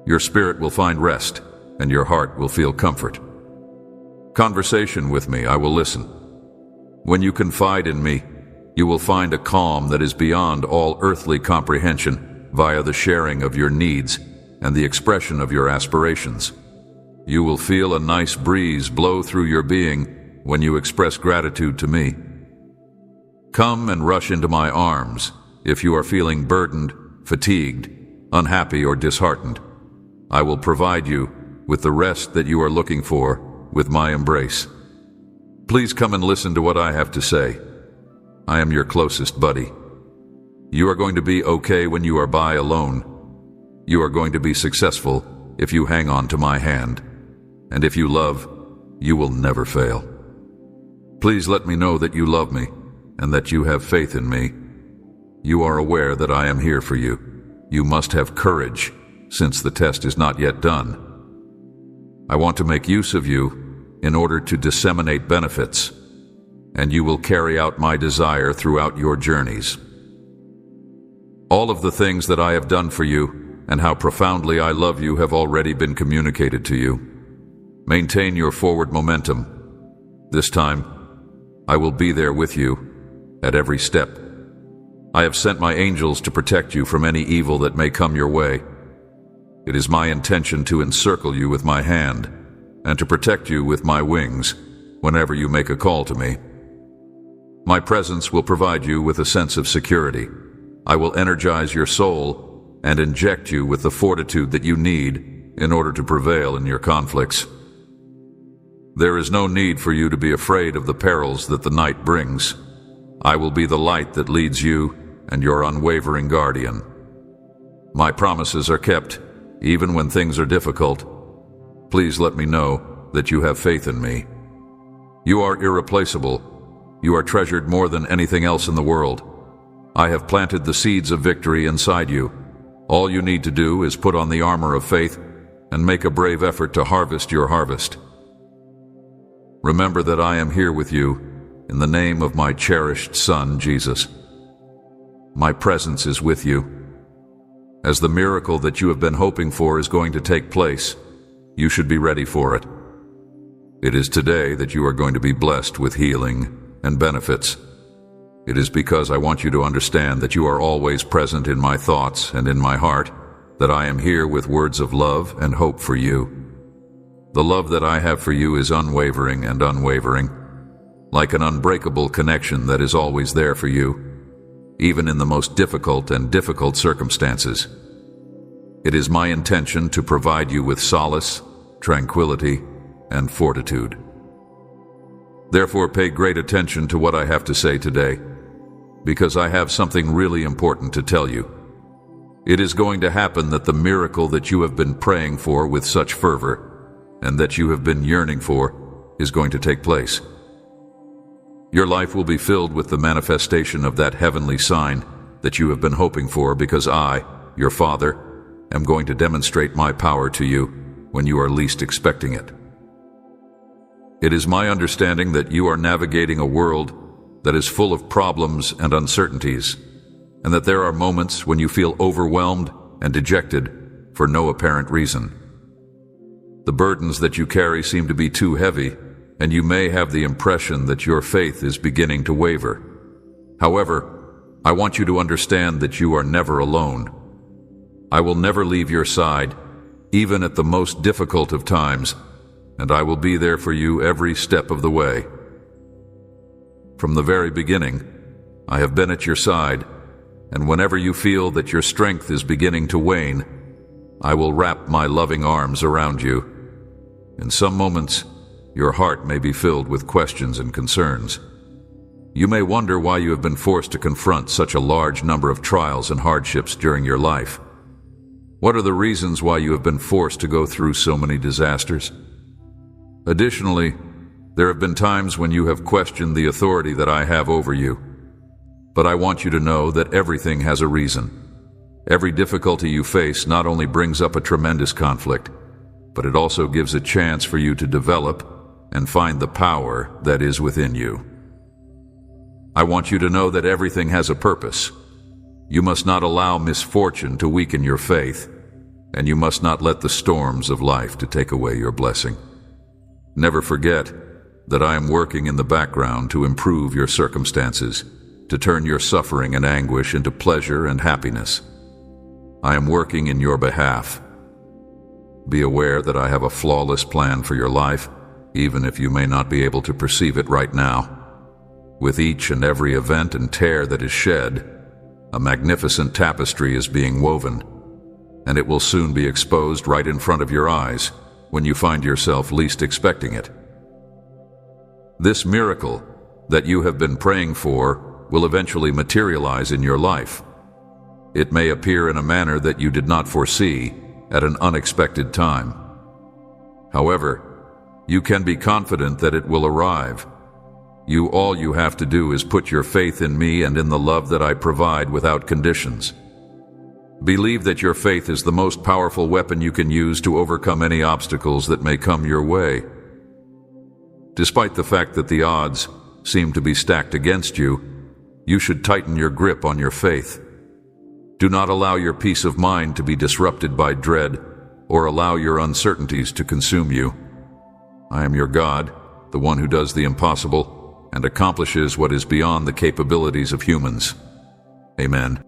Your spirit will find rest and your heart will feel comfort. Conversation with me, I will listen. When you confide in me, you will find a calm that is beyond all earthly comprehension via the sharing of your needs and the expression of your aspirations. You will feel a nice breeze blow through your being when you express gratitude to me. Come and rush into my arms if you are feeling burdened, fatigued, unhappy, or disheartened. I will provide you with the rest that you are looking for with my embrace. Please come and listen to what I have to say. I am your closest buddy. You are going to be okay when you are by alone. You are going to be successful if you hang on to my hand. And if you love, you will never fail. Please let me know that you love me and that you have faith in me. You are aware that I am here for you. you must have courage, since the test is not yet done. I want to make use of you in order to disseminate benefits, and you will carry out my desire throughout your journeys. All of the things that I have done for you and how profoundly I love you have already been communicated to you. Maintain your forward momentum. This time, I will be there with you at every step. I have sent my angels to protect you from any evil that may come your way. It is my intention to encircle you with my hand and to protect you with my wings whenever you make a call to me. My presence will provide you with a sense of security. I will energize your soul and inject you with the fortitude that you need in order to prevail in your conflicts. There is no need for you to be afraid of the perils that the night brings. I will be the light that leads you and your unwavering guardian. My promises are kept, even when things are difficult. Please let me know that you have faith in me. You are irreplaceable. You are treasured more than anything else in the world. I have planted the seeds of victory inside you. All you need to do is put on the armor of faith and make a brave effort to harvest your harvest. Remember that I am here with you in the name of my cherished Son, Jesus. My presence is with you. As the miracle that you have been hoping for is going to take place, you should be ready for it. It is today that you are going to be blessed with healing and benefits. It is because I want you to understand that you are always present in my thoughts and in my heart, that I am here with words of love and hope for you. The love that I have for you is unwavering and unwavering, like an unbreakable connection that is always there for you, even in the most difficult circumstances. It is my intention to provide you with solace, tranquility, and fortitude. Therefore, pay great attention to what I have to say today, because I have something really important to tell you. It is going to happen that the miracle that you have been praying for with such fervor, and that you have been yearning for, is going to take place. Your life will be filled with the manifestation of that heavenly sign that you have been hoping for, because I, your Father, am going to demonstrate my power to you when you are least expecting it. It is my understanding that you are navigating a world that is full of problems and uncertainties, and that there are moments when you feel overwhelmed and dejected for no apparent reason. The burdens that you carry seem to be too heavy, and you may have the impression that your faith is beginning to waver. However, I want you to understand that you are never alone. I will never leave your side, even at the most difficult of times, and I will be there for you every step of the way. From the very beginning, I have been at your side, and whenever you feel that your strength is beginning to wane, I will wrap my loving arms around you. In some moments, your heart may be filled with questions and concerns. You may wonder why you have been forced to confront such a large number of trials and hardships during your life. What are the reasons why you have been forced to go through so many disasters? Additionally, there have been times when you have questioned the authority that I have over you. But I want you to know that everything has a reason. Every difficulty you face not only brings up a tremendous conflict, but it also gives a chance for you to develop and find the power that is within you. I want you to know that everything has a purpose. You must not allow misfortune to weaken your faith, and you must not let the storms of life to take away your blessing. Never forget that I am working in the background to improve your circumstances, to turn your suffering and anguish into pleasure and happiness. I am working in your behalf. Be aware that I have a flawless plan for your life, even if you may not be able to perceive it right now. With each and every event and tear that is shed, a magnificent tapestry is being woven, and it will soon be exposed right in front of your eyes when you find yourself least expecting it. This miracle that you have been praying for will eventually materialize in your life. It may appear in a manner that you did not foresee at an unexpected time. However, you can be confident that it will arrive. All you have to do is put your faith in me and in the love that I provide without conditions. Believe that your faith is the most powerful weapon you can use to overcome any obstacles that may come your way. Despite the fact that the odds seem to be stacked against you, you should tighten your grip on your faith. Do not allow your peace of mind to be disrupted by dread, or allow your uncertainties to consume you. I am your God, the one who does the impossible and accomplishes what is beyond the capabilities of humans. Amen.